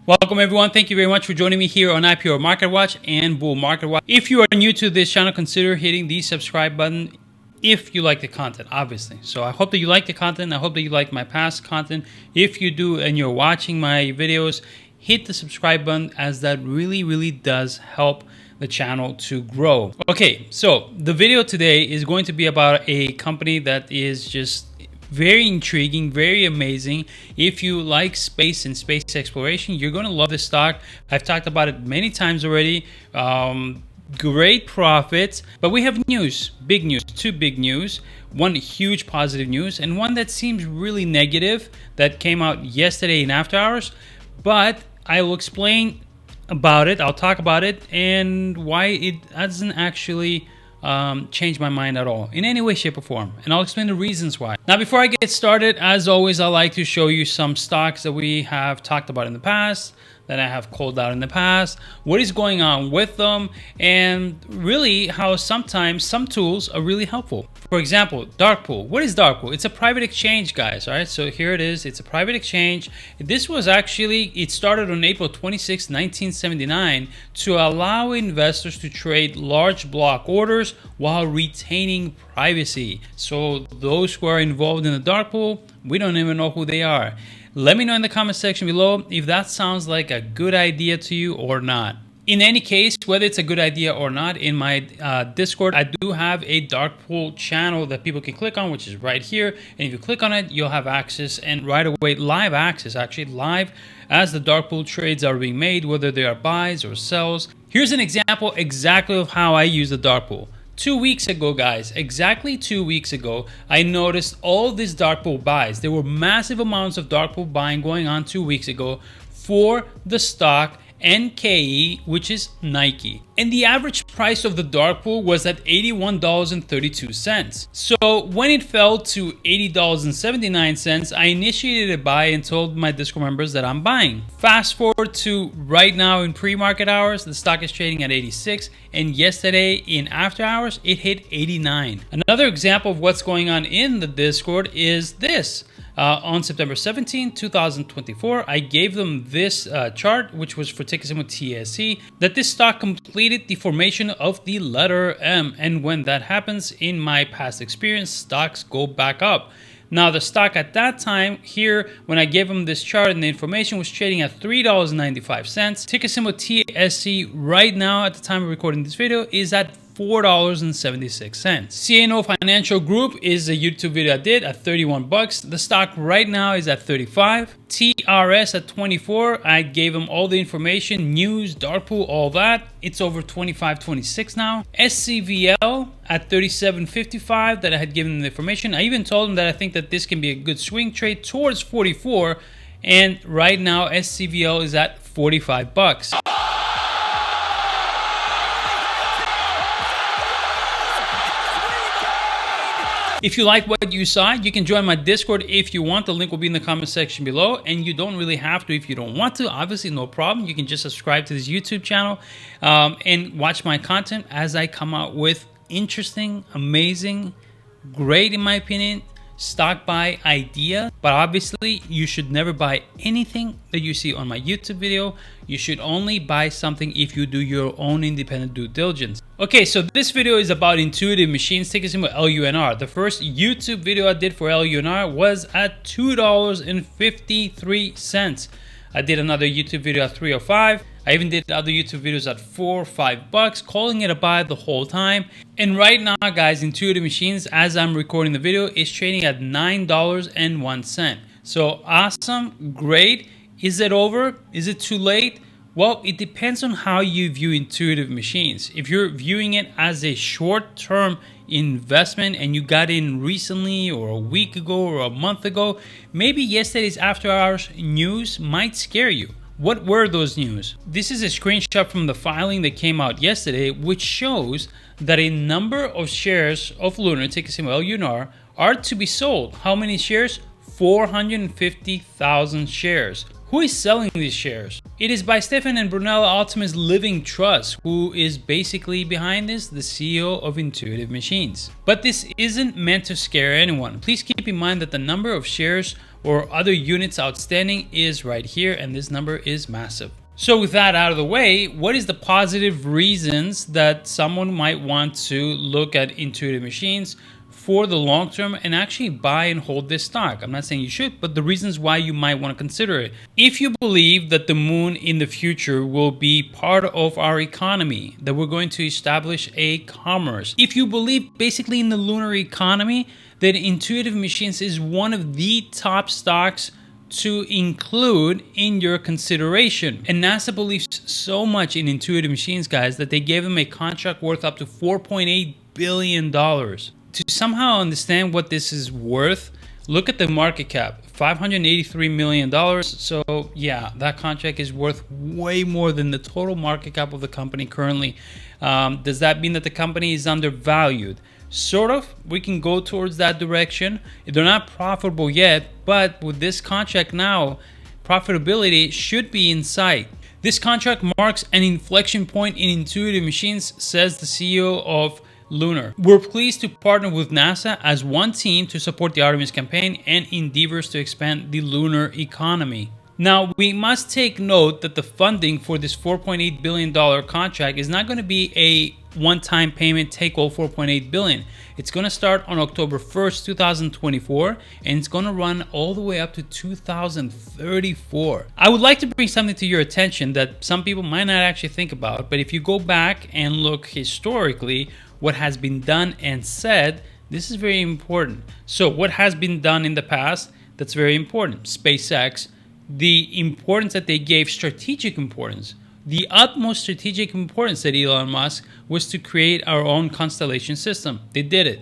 Welcome everyone. Thank you very much for joining me here on IPO Market Watch and Bull Market Watch. If you are new to this channel, consider hitting the subscribe button if you like the content, obviously. So I hope that you like the content. I hope that you like my past content. If you do and you're watching my videos, hit the subscribe button, as that really does help the channel to grow. Okay, so the video today is going to be about a company that is just very intriguing, very amazing. If you like space and space exploration, you're going to love this stock. I've talked about it many times already. Great profits, but we have news, big news, two big news, one huge positive news and one that seems really negative that came out yesterday in after hours. But I will explain about it. I'll talk about it and why it doesn't actually change my mind at all in any way, shape, or form, and I'll explain the reasons why. Now, before I get started, as always, I like to show you some stocks that we have talked about in the past, that I have called out in the past, what is going on with them, and really how sometimes some tools are really helpful. For example, dark pool. What is dark pool? It's a private exchange, guys. All right, so here it is. It's a private exchange. This was actually, it started on April 26, 1979 to allow investors to trade large block orders while retaining privacy. So those who are involved in the dark pool, we don't even know who they are. Let me know in the comment section below if that sounds like a good idea to you or not. In any case, whether it's a good idea or not, in my Discord, I do have a dark pool channel that people can click on, which is right here. And if you click on it, you'll have access, and right away, live access, actually live as the dark pool trades are being made, whether they are buys or sells. Here's an example exactly of how I use the dark pool. 2 weeks ago, guys, exactly 2 weeks ago, I noticed all these dark pool buys. There were massive amounts of dark pool buying going on 2 weeks ago for the stock NKE, which is Nike. And the average price of the dark pool was at $81.32. So when it fell to $80.79, I initiated a buy and told my Discord members that I'm buying. Fast forward to right now in pre-market hours, the stock is trading at 86, and yesterday in after hours, it hit 89. Another example of what's going on in the Discord is this. On September 17, 2024, I gave them this chart, which was for Trinseo PLC, that this stock completed the formation of the letter M. And when that happens, in my past experience, stocks go back up. Now, the stock at that time here, when I gave them this chart and the information, was trading at $3.95. Ticker symbol TSC right now at the time of recording this video is at $4.76. CNO Financial Group is a YouTube video I did at 31 bucks. The stock right now is at 35. TRS at 24. I gave them all the information, news, dark pool, all that. It's over 25, 26 now. SCVL at 37.55 that I had given them the information. I even told them that I think that this can be a good swing trade towards 44. And right now SCVL is at 45 bucks. If you like what you saw, you can join my Discord if you want. The link will be in the comment section below, and you don't really have to if you don't want to. Obviously, no problem. You can just subscribe to this YouTube channel and watch my content as I come out with interesting, amazing, great in my opinion, stock buy idea. But obviously, you should never buy anything that you see on my YouTube video. You should only buy something if you do your own independent due diligence. Okay, so this video is about Intuitive Machines, ticker symbol LUNR. The first YouTube video I did for LUNR was at $2.53. I did another YouTube video at $3.05. I even did other YouTube videos at $4 or $5, calling it a buy the whole time. And right now, guys, Intuitive Machines, as I'm recording the video, is trading at $9.01. So awesome, great. Is it over? Is it too late? Well, it depends on how you view Intuitive Machines. If you're viewing it as a short-term investment and you got in recently or a week ago or a month ago, maybe yesterday's after hours news might scare you. What were those news? This is a screenshot from the filing that came out yesterday, which shows that a number of shares of Lunar, ticker symbol LUNR, are to be sold. How many shares? 450,000 shares. Who is selling these shares? It is by Stefan and Brunella Altimus Living Trust, who is basically behind this, the CEO of Intuitive Machines. But this isn't meant to scare anyone. Please keep in mind that the number of shares or other units outstanding is right here, and this number is massive. So with that out of the way, what is the positive reasons that someone might want to look at Intuitive Machines for the long term and actually buy and hold this stock? I'm not saying you should, but the reasons why you might want to consider it. If you believe that the moon in the future will be part of our economy, that we're going to establish a commerce, if you believe basically in the lunar economy, then Intuitive Machines is one of the top stocks to include in your consideration. And NASA believes so much in Intuitive Machines, guys, that they gave them a contract worth up to $4.8 billion. To somehow understand what this is worth, look at the market cap, $583 million. So yeah, that contract is worth way more than the total market cap of the company currently. Does that mean that the company is undervalued? Sort of. We can go towards that direction. They're not profitable yet, but with this contract now, profitability should be in sight. This contract marks an inflection point in Intuitive Machines, says the CEO of Lunar. We're pleased to partner with NASA as one team to support the Artemis campaign and endeavors to expand the lunar economy. Now, we must take note that the funding for this $4.8 billion contract is not going to be a one-time payment, take all $4.8 billion. It's going to start on October 1st, 2024, and it's going to run all the way up to 2034. I would like to bring something to your attention that some people might not actually think about, but if you go back and look historically, what has been done and said, this is very important. So what has been done in the past, that's very important. SpaceX, the importance that they gave, strategic importance, the utmost strategic importance that Elon Musk was to create our own constellation system. They did it.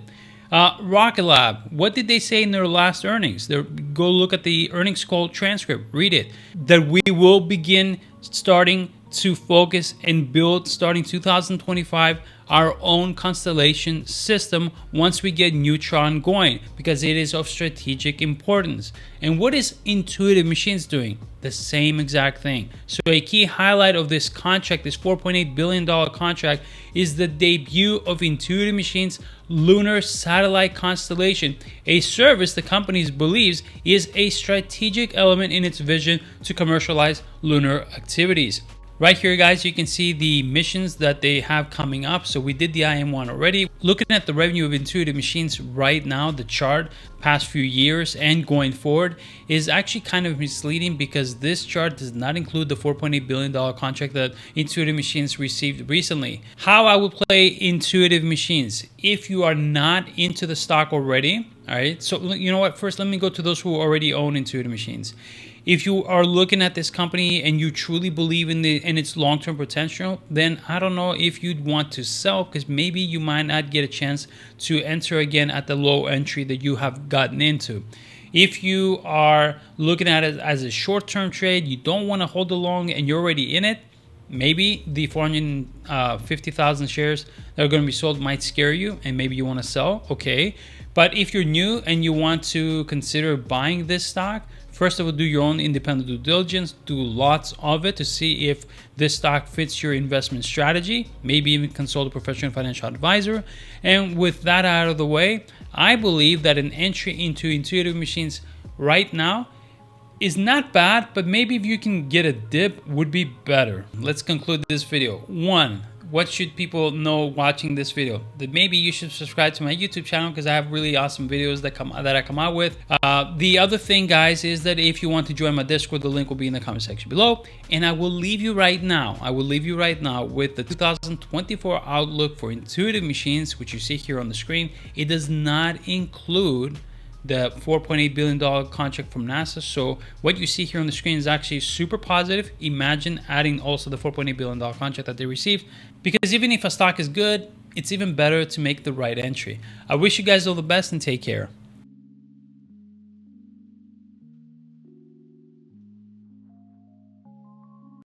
Rocket Lab, what did they say in their last earnings? Go look at the earnings call transcript, read it. That we will begin starting to focus and build, starting 2025, our own constellation system once we get Neutron going, because it is of strategic importance. And what is Intuitive Machines doing? The same exact thing. So a key highlight of this contract, this $4.8 billion contract, is the debut of Intuitive Machines Lunar Satellite Constellation, a service the company believes is a strategic element in its vision to commercialize lunar activities. Right here, guys, you can see the missions that they have coming up. So we did the IM-1 already. Looking at the revenue of Intuitive Machines right now, the chart past few years and going forward is actually kind of misleading, because this chart does not include the $4.8 billion contract that Intuitive Machines received recently. How I would play Intuitive Machines if you are not into the stock already. All right, so you know what? First, let me go to those who already own Intuitive Machines. If you are looking at this company and you truly believe in its long-term potential, then I don't know if you'd want to sell, because maybe you might not get a chance to enter again at the low entry that you have gotten into. If you are looking at it as a short-term trade, you don't want to hold the long and you're already in it, maybe the 450,000 shares that are going to be sold might scare you and maybe you want to sell. Okay. But if you're new and you want to consider buying this stock, first of all, do your own independent due diligence, do lots of it to see if this stock fits your investment strategy, maybe even consult a professional financial advisor. And with that out of the way, I believe that an entry into Intuitive Machines right now is not bad, but maybe if you can get a dip would be better. Let's conclude this video. 1. What should people know watching this video? That maybe you should subscribe to my YouTube channel, because I have really awesome videos that I come out with. The other thing, guys, is that if you want to join my Discord, the link will be in the comment section below. And I will leave you right now. With the 2024 outlook for Intuitive Machines, which you see here on the screen. It does not include the $4.8 billion contract from NASA. So what you see here on the screen is actually super positive. Imagine adding also the $4.8 billion contract that they received, because even if a stock is good, it's even better to make the right entry. I wish you guys all the best and take care.